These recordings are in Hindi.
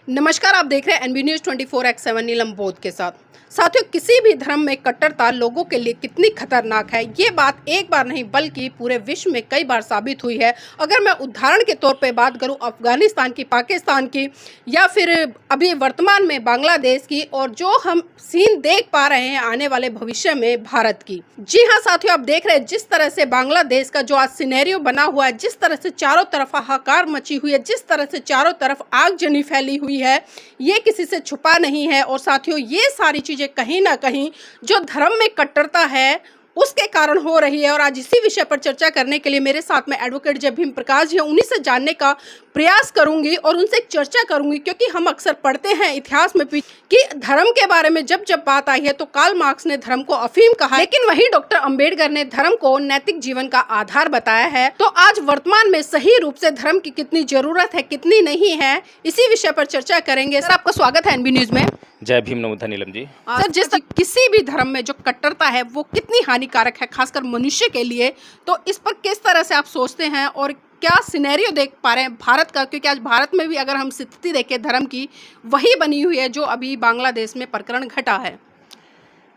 नमस्कार, आप देख रहे हैं एनबी न्यूज़ 24x7 नीलम बोध के साथ। साथियों, किसी भी धर्म में कट्टरता लोगों के लिए कितनी खतरनाक है, ये बात एक बार नहीं बल्कि पूरे विश्व में कई बार साबित हुई है। अगर मैं उदाहरण के तौर पे बात करूं अफगानिस्तान की, पाकिस्तान की या फिर अभी वर्तमान में बांग्लादेश की, और जो हम सीन देख पा रहे हैं आने वाले भविष्य में भारत की। जी हाँ साथियों, आप देख रहे हैं जिस तरह से बांग्लादेश का जो आज सिनेरियो बना हुआ है, जिस तरह से चारों तरफ हाहाकार मची हुई है, जिस तरह से चारों तरफ आगजनी फैली हुई है, ये किसी से छुपा नहीं है। और साथियों, ये सारी चीजें कहीं ना कहीं जो धर्म में कट्टरता है उसके कारण हो रही है। और आज इसी विषय पर चर्चा करने के लिए मेरे साथ में एडवोकेट जय भीम प्रकाश जी हैं। उन्हीं से जानने का प्रयास करूंगी और उनसे चर्चा करूंगी, क्योंकि हम अक्सर पढ़ते हैं इतिहास में कि धर्म के बारे में जब जब बात आई है तो कार्ल मार्क्स ने धर्म को अफीम कहा, लेकिन वही डॉक्टर अंबेडकर ने धर्म को नैतिक जीवन का आधार बताया है। तो आज वर्तमान में सही रूप से धर्म की कितनी जरूरत है, कितनी नहीं है, इसी विषय पर चर्चा करेंगे। सर, आपका स्वागत है एनबी न्यूज में। जय भीम नमोधा नीलम जी। सर, जिस किसी भी धर्म में जो कट्टरता है वो कितनी हानिकारक है, खासकर मनुष्य के लिए, तो इस पर किस तरह से आप सोचते हैं और क्या सिनेरियो देख पा रहे हैं भारत का? क्योंकि आज भारत में भी अगर हम स्थिति देखें धर्म की, वही बनी हुई है जो अभी बांग्लादेश में प्रकरण घटा है।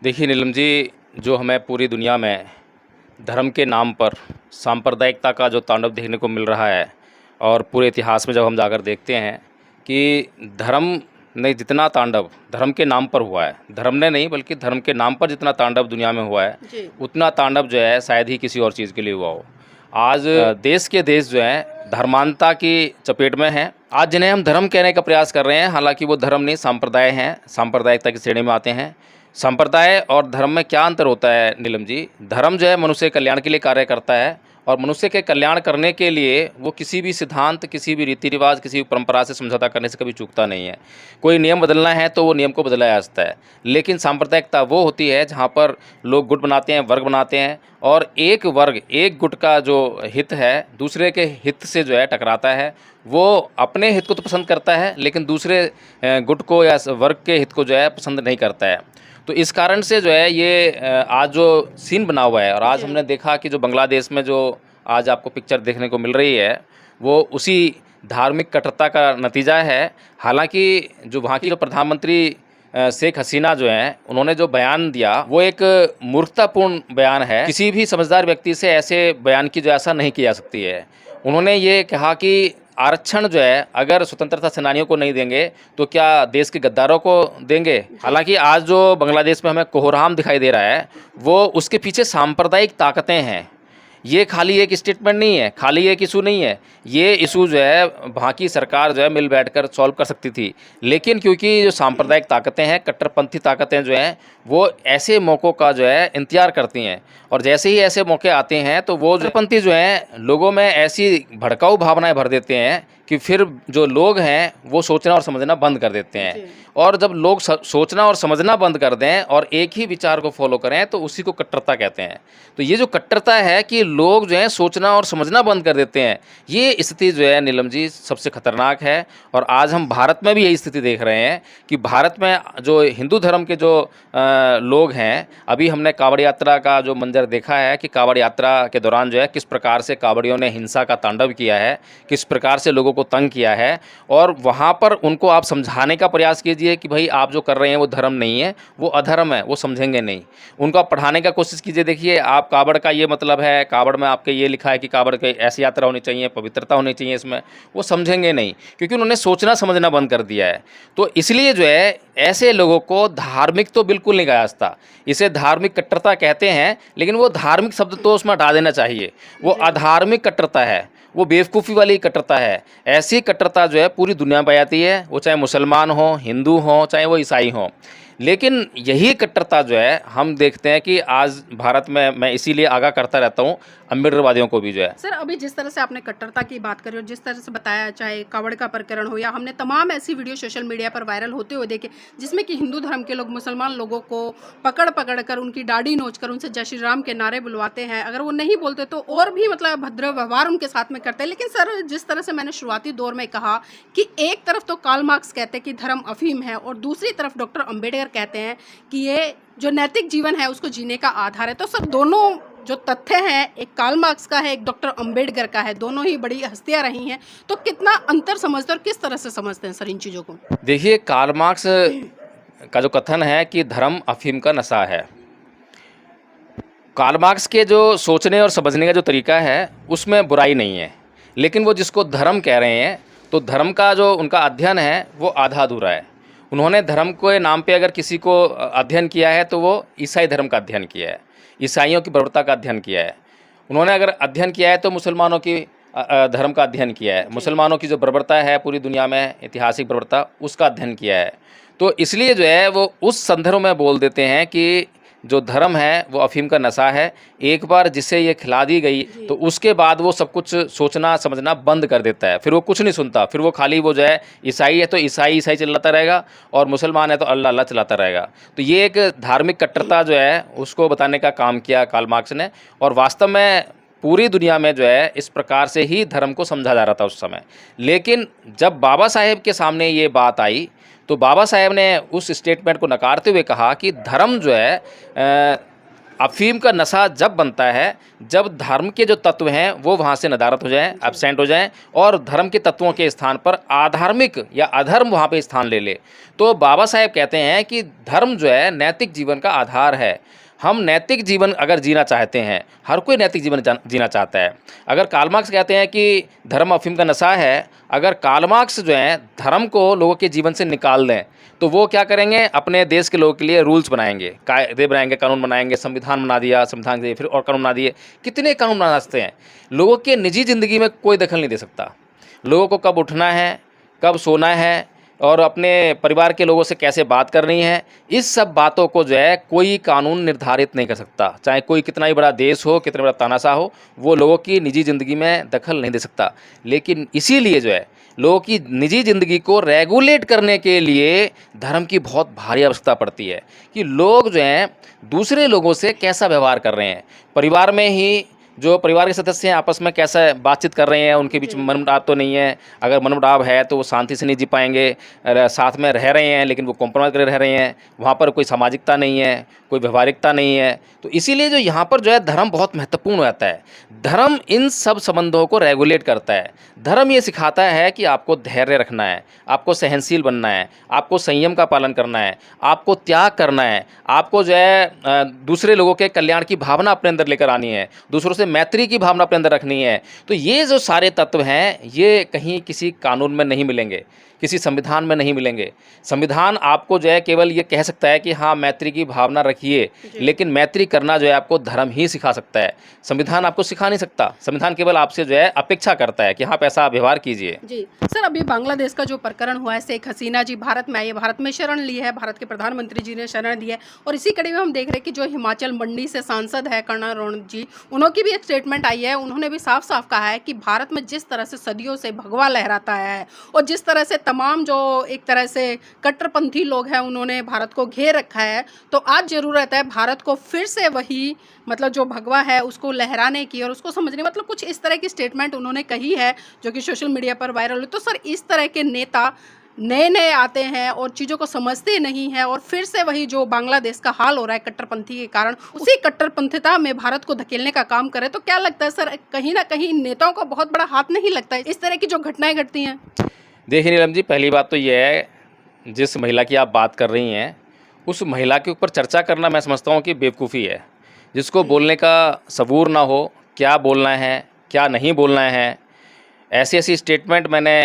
देखिए नीलम जी, जो हमें पूरी दुनिया में धर्म के नाम पर सांप्रदायिकता का जो तांडव देखने को मिल रहा है, और पूरे इतिहास में जब हम जाकर देखते हैं कि धर्म ने जितना तांडव धर्म के नाम पर हुआ है, धर्म ने नहीं बल्कि धर्म के नाम पर जितना तांडव दुनिया में हुआ है, उतना तांडव जो है शायद ही किसी और चीज़ के लिए हुआ हो। आज देश के देश जो हैं धर्मांधता की चपेट में हैं। आज जिन्हें हम धर्म कहने का प्रयास कर रहे हैं, हालांकि वो धर्म नहीं सांप्रदाय हैं, सांप्रदायिकता की श्रेणी में आते हैं। संप्रदाय और धर्म में क्या अंतर होता है नीलम जी? धर्म जो है मनुष्य के कल्याण के लिए कार्य करता है, और मनुष्य के कल्याण करने के लिए वो किसी भी सिद्धांत, किसी भी रीति रिवाज, किसी भी परंपरा से समझौता करने से कभी चूकता नहीं है। कोई नियम बदलना है तो वो नियम को बदला जा सकता है, लेकिन सांप्रदायिकता वो होती है जहाँ पर लोग गुट बनाते हैं, वर्ग बनाते हैं, और एक वर्ग, एक गुट का जो हित है दूसरे के हित से जो है टकराता है। वो अपने हित को तो पसंद करता है, लेकिन दूसरे गुट को या वर्ग के हित को जो है पसंद नहीं करता है। तो इस कारण से जो है ये आज जो सीन बना हुआ है, और आज हमने देखा कि जो बांग्लादेश में जो आज आपको पिक्चर देखने को मिल रही है, वो उसी धार्मिक कट्टरता का नतीजा है। हालांकि जो वहाँ की जो प्रधानमंत्री शेख हसीना जो हैं, उन्होंने जो बयान दिया वो एक मूर्खतापूर्ण बयान है। किसी भी समझदार व्यक्ति से ऐसे बयान की जो ऐसा नहीं की जा सकती है। उन्होंने ये कहा कि आरक्षण जो है अगर स्वतंत्रता सेनानियों को नहीं देंगे तो क्या देश के गद्दारों को देंगे? हालांकि आज जो बांग्लादेश में हमें कोहराम दिखाई दे रहा है, वो उसके पीछे सांप्रदायिक ताकतें हैं। ये खाली एक स्टेटमेंट नहीं है, खाली एक इशू नहीं है। ये इशू जो है वहाँ की सरकार जो है मिल बैठकर सॉल्व कर सकती थी, लेकिन क्योंकि जो सांप्रदायिक ताकतें हैं, कट्टरपंथी ताकतें जो हैं, वो ऐसे मौक़ों का जो है इंतजार करती हैं, और जैसे ही ऐसे मौके आते हैं तो वो कट्टरपंथी जो हैं लोगों में ऐसी भड़काऊ भावनाएं भर देते हैं कि फिर जो लोग हैं वो सोचना और समझना बंद कर देते हैं। और जब लोग सोचना और समझना बंद कर दें और एक ही विचार को फॉलो करें तो उसी को कट्टरता कहते हैं। तो ये जो कट्टरता है कि लोग जो हैं सोचना और समझना बंद कर देते हैं, ये स्थिति जो है नीलम जी सबसे खतरनाक है। और आज हम भारत में भी यही स्थिति देख रहे हैं कि भारत में जो हिंदू धर्म के जो लोग हैं, अभी हमने कांवड़ यात्रा का जो मंजर देखा है कि कांवड़ यात्रा के दौरान जो है किस प्रकार से कांवड़ियों ने हिंसा का तांडव किया है, किस प्रकार से लोगों को तंग किया है। और वहाँ पर उनको आप समझाने का प्रयास कीजिए कि भाई आप जो कर रहे हैं वो धर्म नहीं है, वो अधर्म है, वो समझेंगे नहीं। उनको आप पढ़ाने का कोशिश कीजिए, देखिए आप कांवड़ का ये मतलब है, कांवड़ में आपके ये लिखा है कि कांवड़ की ऐसी यात्रा होनी चाहिए, पवित्रता होनी चाहिए इसमें, वो समझेंगे नहीं, क्योंकि उन्होंने सोचना समझना बंद कर दिया है। तो इसलिए जो है ऐसे लोगों को धार्मिक तो बिल्कुल नहीं कहा जाता, इसे धार्मिक कट्टरता कहते हैं, लेकिन वो धार्मिक शब्द तो उसमें हटा देना चाहिए। वो अधार्मिक कट्टरता है, वो बेवकूफ़ी वाली कट्टरता है। ऐसी कट्टरता जो है पूरी दुनिया में आती है, वो चाहे मुसलमान हो, हिंदू हो, चाहे वो ईसाई हो। लेकिन यही कट्टरता जो है हम देखते हैं कि आज भारत में, मैं इसीलिए आगाह करता रहता हूँ अम्बेडकरवादियों को भी जो है। सर, अभी जिस तरह से आपने कट्टरता की बात करी और जिस तरह से बताया, चाहे कांवड़ का प्रकरण हो या हमने तमाम ऐसी वीडियो सोशल मीडिया पर वायरल होते हुए देखे जिसमें कि हिंदू धर्म के लोग मुसलमान लोगों को पकड़ पकड़ कर उनकी दाढ़ी नोच कर उनसे जय श्री राम के नारे बुलवाते हैं। अगर वो नहीं बोलते तो और भी मतलब भद्र व्यवहार उनके साथ में करते हैं। लेकिन सर, जिस तरह से मैंने शुरुआती दौर में कहा कि एक तरफ तो कार्ल मार्क्स कहते हैं कि धर्म अफीम है, और दूसरी तरफ डॉक्टर अंबेडकर कहते हैं कि ये जो नैतिक जीवन है उसको जीने का आधार है। तो सर, दोनों जो तथ्य हैं एक कार्ल मार्क्स का है, एक डॉक्टर अंबेडकर का है, दोनों ही बड़ी हस्तियां रही हैं, तो कितना अंतर समझते हैं और किस तरह से समझते हैं सर इन चीज़ों को? देखिए, कार्ल मार्क्स का जो कथन है कि धर्म अफीम का नशा है, कार्ल मार्क्स के जो सोचने और समझने का जो तरीका है उसमें बुराई नहीं है, लेकिन वो जिसको धर्म कह रहे हैं तो धर्म का जो उनका अध्ययन है वो आधा अधूरा है। उन्होंने धर्म के नाम पे अगर किसी को अध्ययन किया है तो वो ईसाई धर्म का अध्ययन किया है, ईसाइयों की प्रवृत्ति का अध्ययन किया है। उन्होंने अगर अध्ययन किया है तो मुसलमानों की धर्म का अध्ययन किया है, मुसलमानों की जो बर्बरता है पूरी दुनिया में ऐतिहासिक बर्बरता उसका अध्ययन किया है। तो इसलिए जो है वो उस संदर्भ में बोल देते हैं कि जो धर्म है वो अफीम का नशा है, एक बार जिसे ये खिला दी गई तो उसके बाद वो सब कुछ सोचना समझना बंद कर देता है, फिर वो कुछ नहीं सुनता, फिर वो खाली वो जो है ईसाई है तो ईसाई चलाता रहेगा और मुसलमान है तो अल्लाह अल्लाह चलाता रहेगा। तो ये एक धार्मिक कट्टरता जो है उसको बताने का काम किया कार्ल मार्क्स ने, और वास्तव में पूरी दुनिया में जो है इस प्रकार से ही धर्म को समझा जा रहा था उस समय। लेकिन जब बाबा साहेब के सामने ये बात आई तो बाबा साहेब ने उस स्टेटमेंट को नकारते हुए कहा कि धर्म जो है अफीम का नशा जब बनता है जब धर्म के जो तत्व हैं वो वहाँ से नदारत हो जाएं, एब्सेंट हो जाएं, और धर्म के तत्वों के स्थान पर अधार्मिक या अधर्म वहाँ पे स्थान ले ले। तो बाबा साहेब कहते हैं कि धर्म जो है नैतिक जीवन का आधार है। हम नैतिक जीवन अगर जीना चाहते हैं, हर कोई नैतिक जीवन जीना चाहता है। अगर कार्ल मार्क्स कहते हैं कि धर्म अफीम का नशा है, अगर कार्ल मार्क्स जो है धर्म को लोगों के जीवन से निकाल दें तो वो क्या करेंगे, अपने देश के लोगों के लिए रूल्स बनाएंगे, कायदे बनाएंगे, कानून बनाएंगे, संविधान बना दिया, संविधान दिए फिर और कानून बना दिए। कितने कानून बना सकते हैं? लोगों के निजी ज़िंदगी में कोई दखल नहीं दे सकता। लोगों को कब उठना है, कब सोना है और अपने परिवार के लोगों से कैसे बात करनी है, इस सब बातों को जो है कोई कानून निर्धारित नहीं कर सकता। चाहे कोई कितना ही बड़ा देश हो, कितना बड़ा तानाशाह हो, वो लोगों की निजी ज़िंदगी में दखल नहीं दे सकता। लेकिन इसीलिए जो है लोगों की निजी ज़िंदगी को रेगुलेट करने के लिए धर्म की बहुत भारी आवश्यकता पड़ती है कि लोग जो हैं दूसरे लोगों से कैसा व्यवहार कर रहे हैं, परिवार में ही जो परिवार के सदस्य हैं आपस में कैसा बातचीत कर रहे हैं, उनके बीच में मनमुटाव तो नहीं है। अगर मनमुटाव है तो वो शांति से नहीं जी पाएंगे। साथ में रह रहे हैं लेकिन वो कॉम्प्रोमाइज़ कर रह रहे हैं, वहाँ पर कोई सामाजिकता नहीं है, कोई व्यवहारिकता नहीं है। तो इसीलिए जो यहाँ पर जो है धर्म बहुत महत्वपूर्ण हो जाता है। धर्म इन सब संबंधों को रेगुलेट करता है। धर्म ये सिखाता है कि आपको धैर्य रखना है, आपको सहनशील बनना है, आपको संयम का पालन करना है, आपको त्याग करना है, आपको जो है दूसरे लोगों के कल्याण की भावना अपने अंदर लेकर आनी है, दूसरों से मैत्री की भावना अपने अंदर रखनी है। तो ये जो सारे तत्व हैं ये कहीं किसी कानून में नहीं मिलेंगे, किसी संविधान में नहीं मिलेंगे। संविधान आपको जो है केवल ये कह सकता है कि हाँ मैत्री की भावना रखिए, लेकिन मैत्री करना जो है आपको धर्म ही सिखा सकता है। संविधान आपको सिखा नहीं सकता। संविधान केवल आपसे जो है अपेक्षा करता है कि हाँ ऐसा व्यवहार कीजिए। जी सर, अभी बांग्लादेश का जो प्रकरण हुआ है, शेख हसीना जी भारत में आई है, भारत में शरण ली है, भारत के प्रधानमंत्री जी ने शरण दी है, और इसी कड़ी में हम देख रहे हैं कि जो हिमाचल मंडी से सांसद है कर्णा रोहन जी, उन्होंने भी एक स्टेटमेंट आई है। उन्होंने भी साफ साफ कहा है कि भारत में जिस तरह से सदियों से भगवा लहराता है और जिस तरह से तमाम जो एक तरह से कट्टरपंथी लोग हैं उन्होंने भारत को घेर रखा है, तो आज ज़रूरत है भारत को फिर से वही मतलब जो भगवा है उसको लहराने की और उसको समझने, मतलब कुछ इस तरह की स्टेटमेंट उन्होंने कही है जो कि सोशल मीडिया पर वायरल हुई। तो सर इस तरह के नेता नए नए आते हैं और चीज़ों को समझते नहीं हैं और फिर से वही जो बांग्लादेश का हाल हो रहा है कट्टरपंथी के कारण, उसी कट्टरपंथिता में भारत को धकेलने का काम करे, तो क्या लगता है सर कहीं ना कहीं नेताओं का बहुत बड़ा हाथ नहीं लगता है इस तरह की जो घटनाएं घटती हैं? देखिए नीलम जी, पहली बात तो ये है, जिस महिला की आप बात कर रही हैं उस महिला के ऊपर चर्चा करना मैं समझता हूँ कि बेवकूफ़ी है। जिसको बोलने का सबूर ना हो, क्या बोलना है क्या नहीं बोलना है, ऐसी ऐसी स्टेटमेंट मैंने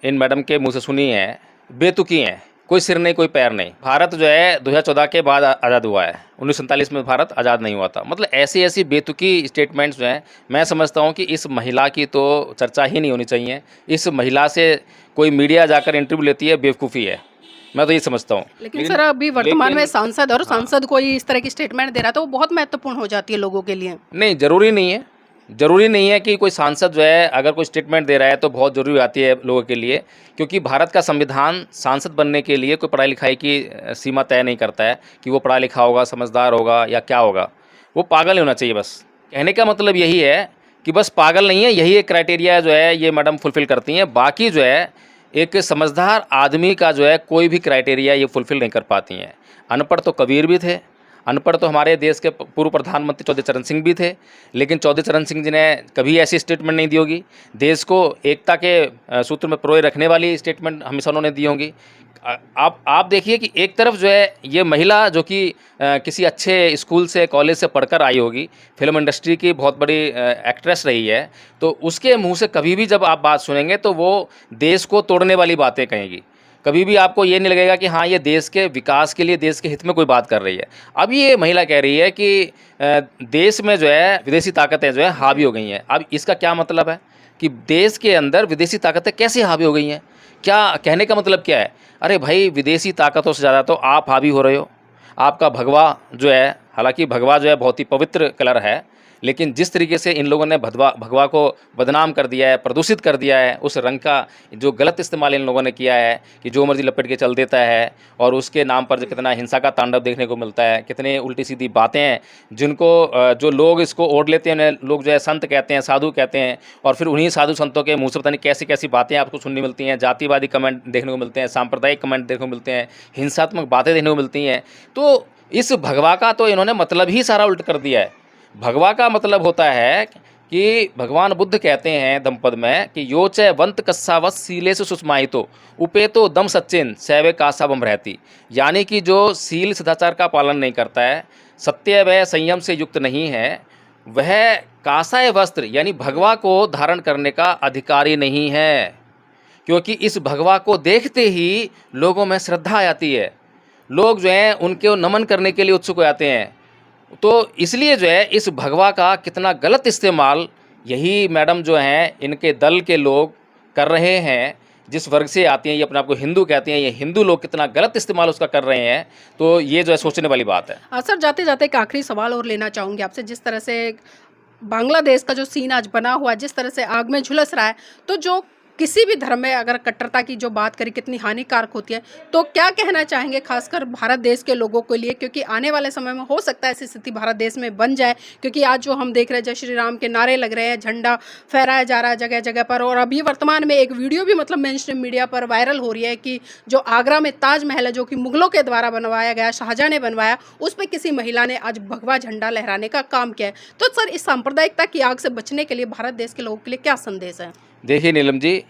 इन मैडम के मुंह से सुनी है, बेतुकी हैं, कोई सिर नहीं कोई पैर नहीं। भारत जो है 2014 के बाद आज़ाद हुआ है, 1947 में भारत आज़ाद नहीं हुआ था। मतलब ऐसी ऐसी बेतुकी स्टेटमेंट्स जो हैं, मैं समझता हूँ कि इस महिला की तो चर्चा ही नहीं होनी चाहिए। इस महिला से कोई मीडिया जाकर इंटरव्यू लेती है, बेवकूफ़ी है, मैं तो ये समझता हूँ। लेकिन सर अभी वर्तमान में सांसद और सांसद कोई इस तरह की स्टेटमेंट दे रहा था, वो बहुत महत्वपूर्ण हो जाती है लोगों के लिए। नहीं, ज़रूरी नहीं है, ज़रूरी नहीं है कि कोई सांसद जो है अगर कोई स्टेटमेंट दे रहा है तो बहुत ज़रूरी आती है लोगों के लिए, क्योंकि भारत का संविधान सांसद बनने के लिए कोई पढ़ाई लिखाई की सीमा तय नहीं करता है कि वो पढ़ा लिखा होगा, समझदार होगा या क्या होगा। वो पागल नहीं होना चाहिए। बस कहने का मतलब यही है कि बस पागल नहीं है, यही एक क्राइटेरिया जो है ये मैडम फुलफ़िल करती हैं। बाकी जो है एक समझदार आदमी का जो है कोई भी क्राइटेरिया ये फुलफ़िल नहीं कर पाती हैं। अनपढ़ तो कबीर भी थे, अनपढ़ तो हमारे देश के पूर्व प्रधानमंत्री चौधरी चरण सिंह भी थे, लेकिन चौधरी चरण सिंह जी ने कभी ऐसी स्टेटमेंट नहीं दी होगी। देश को एकता के सूत्र में पिरोए रखने वाली स्टेटमेंट हमेशा उन्होंने दी होंगी। आप देखिए कि एक तरफ जो है ये महिला जो कि किसी अच्छे स्कूल से कॉलेज से पढ़कर आई होगी, फिल्म इंडस्ट्री की बहुत बड़ी एक्ट्रेस रही है, तो उसके मुंह से कभी भी जब आप बात सुनेंगे तो वो देश को तोड़ने वाली बातें कहेंगी। कभी भी आपको ये नहीं लगेगा कि हाँ ये देश के विकास के लिए, देश के हित में कोई बात कर रही है। अब ये महिला कह रही है कि देश में जो है विदेशी ताकतें जो है हावी हो गई हैं। अब इसका क्या मतलब है कि देश के अंदर विदेशी ताकतें कैसे हावी हो गई हैं? क्या कहने का मतलब क्या है? अरे भाई, विदेशी ताकतों से ज़्यादा तो आप हावी हो रहे हो। आपका भगवा जो है, हालांकि भगवा जो है बहुत ही पवित्र कलर है, लेकिन जिस तरीके से इन लोगों ने भगवा को बदनाम कर दिया है, प्रदूषित कर दिया है, उस रंग का जो गलत इस्तेमाल इन लोगों ने किया है कि जो मर्जी लपेट के चल देता है, और उसके नाम पर जो कितना हिंसा का तांडव देखने को मिलता है, कितने उल्टी सीधी बातें हैं जिनको जो लोग इसको ओढ़ लेते हैं, उन्हें लोग जो है संत कहते हैं, साधु कहते हैं, और फिर उन्हीं साधु संतों के मुँह से पता नहीं कैसी कैसी बातें आपको सुनने मिलती हैं, जातिवादी कमेंट देखने को मिलते हैं, सांप्रदायिक कमेंट देखने को मिलते हैं, हिंसात्मक बातें देखने को मिलती हैं। तो इस भगवा का तो इन्होंने मतलब ही सारा उल्ट कर दिया है। भगवा का मतलब होता है कि भगवान बुद्ध कहते हैं धम्मपद में कि यो च वंत कस्सावत सीले से सुषमाहितो उपेतो दम सच्चेन सैवे कासाबम रहती, यानी कि जो सील सदाचार का पालन नहीं करता है, सत्य व संयम से युक्त नहीं है, वह कासाय वस्त्र यानी भगवा को धारण करने का अधिकारी नहीं है। क्योंकि इस भगवा को देखते ही लोगों में श्रद्धा आती है, लोग जो हैं उनके नमन करने के लिए उत्सुक हो जाते हैं। तो इसलिए जो है इस भगवा का कितना गलत इस्तेमाल यही मैडम जो हैं इनके दल के लोग कर रहे हैं, जिस वर्ग से आती हैं, ये अपने आप को हिंदू कहते हैं, ये हिंदू लोग कितना गलत इस्तेमाल उसका कर रहे हैं। तो ये जो है सोचने वाली बात है। सर, जाते जाते एक आखिरी सवाल और लेना चाहूँगी आपसे। जिस तरह से बांग्लादेश का जो सीन आज बना हुआ है, जिस तरह से आग में झुलस रहा है, तो जो किसी भी धर्म में अगर कट्टरता की जो बात करें कितनी हानिकारक होती है, तो क्या कहना चाहेंगे खासकर भारत देश के लोगों के लिए? क्योंकि आने वाले समय में हो सकता है ऐसी स्थिति भारत देश में बन जाए, क्योंकि आज जो हम देख रहे हैं जय श्री राम के नारे लग रहे हैं, झंडा फहराया जा रहा है जगह जगह पर, और अभी वर्तमान में एक वीडियो भी मतलब मेन स्ट्रीम मीडिया पर वायरल हो रही है कि जो आगरा में ताजमहल है, जो कि मुगलों के द्वारा बनवाया गया, शाहजहां ने बनवाया, उस पर किसी महिला ने आज भगवा झंडा लहराने का काम किया है। तो सर, इस सांप्रदायिकता की आग से बचने के लिए भारत देश के लोगों के लिए क्या संदेश है? देखिए नीलम जी,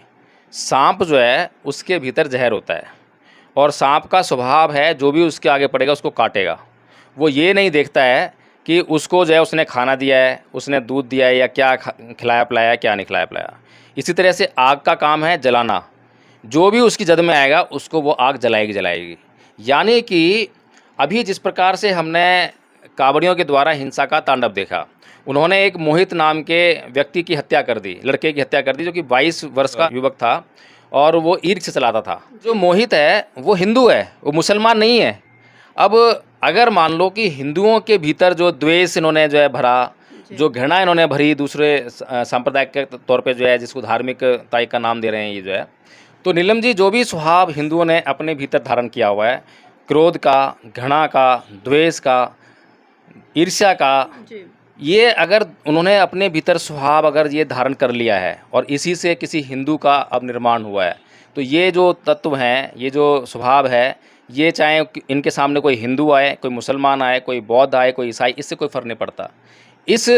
सांप जो है उसके भीतर जहर होता है, और सांप का स्वभाव है जो भी उसके आगे पड़ेगा उसको काटेगा। वो ये नहीं देखता है कि उसको जो है उसने खाना दिया है, उसने दूध दिया है, या क्या खिलाया पिलाया, क्या नहीं खिलाया पिलाया। इसी तरह से आग का काम है जलाना, जो भी उसकी जद में आएगा उसको वो आग जलाएगी। यानी कि अभी जिस प्रकार से हमने कांवड़ियों के द्वारा हिंसा का तांडव देखा, उन्होंने एक मोहित नाम के व्यक्ति की हत्या कर दी, लड़के की हत्या कर दी, जो कि 22 वर्ष का युवक था और वो ईर्ख से चलाता था। जो मोहित है वो हिंदू है, वो मुसलमान नहीं है। अब अगर मान लो कि हिंदुओं के भीतर जो द्वेष इन्होंने जो है भरा, जो घृणा इन्होंने भरी दूसरे सांप्रदायिक के तौर पे जो है, जिसको धार्मिकता का नाम दे रहे हैं ये जो है, तो नीलम जी जो भी स्वभाव हिंदुओं ने अपने भीतर धारण किया हुआ है, क्रोध का, घृणा का, द्वेष का, ईर्ष्या का, ये अगर उन्होंने अपने भीतर स्वभाव अगर ये धारण कर लिया है और इसी से किसी हिंदू का अब निर्माण हुआ है, तो ये जो तत्व हैं, ये जो स्वभाव है, ये चाहे इनके सामने कोई हिंदू आए, कोई मुसलमान आए, कोई बौद्ध आए, कोई ईसाई, इससे कोई फ़र्क नहीं पड़ता। इस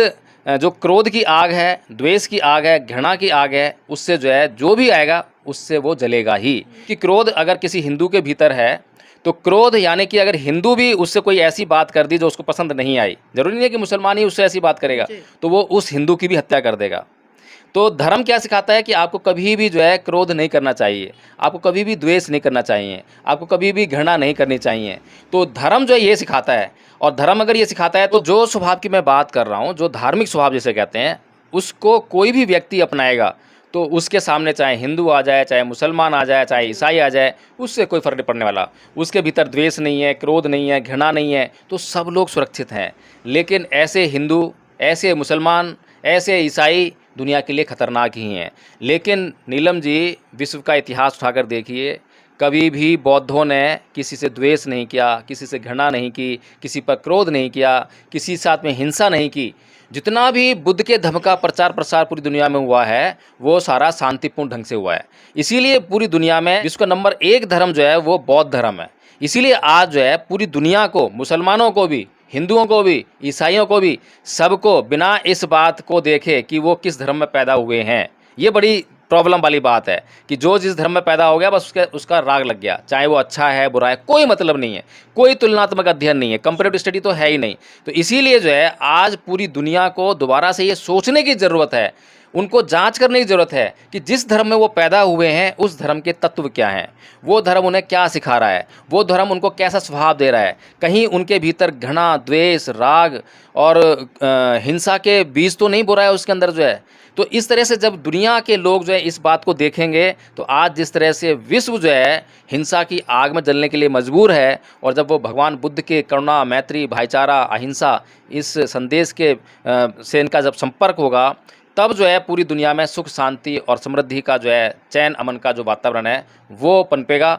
जो क्रोध की आग है, द्वेष की आग है, घृणा की आग है, उससे जो है जो भी आएगा उससे वो जलेगा ही। कि क्रोध अगर किसी हिंदू के भीतर है, तो क्रोध यानी कि अगर हिंदू भी उससे कोई ऐसी बात कर दी जो उसको पसंद नहीं आई, जरूरी नहीं है कि मुसलमान ही उससे ऐसी बात करेगा, तो वो उस हिंदू की भी हत्या कर देगा। तो धर्म क्या सिखाता है कि आपको कभी भी जो है क्रोध नहीं करना चाहिए, आपको कभी भी द्वेष नहीं करना चाहिए, आपको कभी भी घृणा नहीं करनी चाहिए। तो धर्म जो है ये सिखाता है, और धर्म अगर ये सिखाता है तो जो स्वभाव की मैं बात कर रहा हूँ, जो धार्मिक स्वभाव जिसे कहते हैं, उसको कोई भी व्यक्ति अपनाएगा तो उसके सामने चाहे हिंदू आ जाए, चाहे मुसलमान आ जाए, चाहे ईसाई आ जाए, उससे कोई फ़र्क नहीं पड़ने वाला। उसके भीतर द्वेष नहीं है, क्रोध नहीं है, घृणा नहीं है, तो सब लोग सुरक्षित हैं। लेकिन ऐसे हिंदू, ऐसे मुसलमान, ऐसे ईसाई दुनिया के लिए ख़तरनाक ही हैं। लेकिन नीलम जी, विश्व का इतिहास उठाकर देखिए, कभी भी बौद्धों ने किसी से द्वेष नहीं किया, किसी से घृणा नहीं की, किसी पर क्रोध नहीं किया, किसी साथ में हिंसा नहीं की। जितना भी बुद्ध के धर्म का प्रचार प्रसार पूरी दुनिया में हुआ है, वो सारा शांतिपूर्ण ढंग से हुआ है। इसीलिए पूरी दुनिया में विश्व का नंबर 1 धर्म जो है वो बौद्ध धर्म है। इसीलिए आज जो है पूरी दुनिया को, मुसलमानों को भी हिंदुओं को भी, ईसाइयों को भी, सबको बिना इस बात को देखे कि वो किस धर्म में पैदा हुए हैं। ये बड़ी प्रॉब्लम वाली बात है कि जो जिस धर्म में पैदा हो गया बस उसका राग लग गया, चाहे वो अच्छा है बुरा है, कोई मतलब नहीं है, कोई तुलनात्मक अध्ययन नहीं है, कंपैरेटिव स्टडी तो है ही नहीं। तो इसीलिए जो है आज पूरी दुनिया को दोबारा से ये सोचने की ज़रूरत है, उनको जांच करने की ज़रूरत है कि जिस धर्म में वो पैदा हुए हैं उस धर्म के तत्व क्या हैं, वो धर्म उन्हें क्या सिखा रहा है, वो धर्म उनको कैसा स्वभाव दे रहा है। कहीं उनके भीतर घृणा, द्वेष, राग और हिंसा के बीज तो नहीं बो रहा है उसके अंदर जो है। तो इस तरह से जब दुनिया के लोग जो है इस बात को देखेंगे तो आज जिस तरह से विश्व जो है हिंसा की आग में जलने के लिए मजबूर है, और जब वो भगवान बुद्ध के करुणा, मैत्री, भाईचारा, अहिंसा इस संदेश के से इनका जब संपर्क होगा तब जो है पूरी दुनिया में सुख, शांति और समृद्धि का जो है चैन, अमन का जो वातावरण है वो पनपेगा।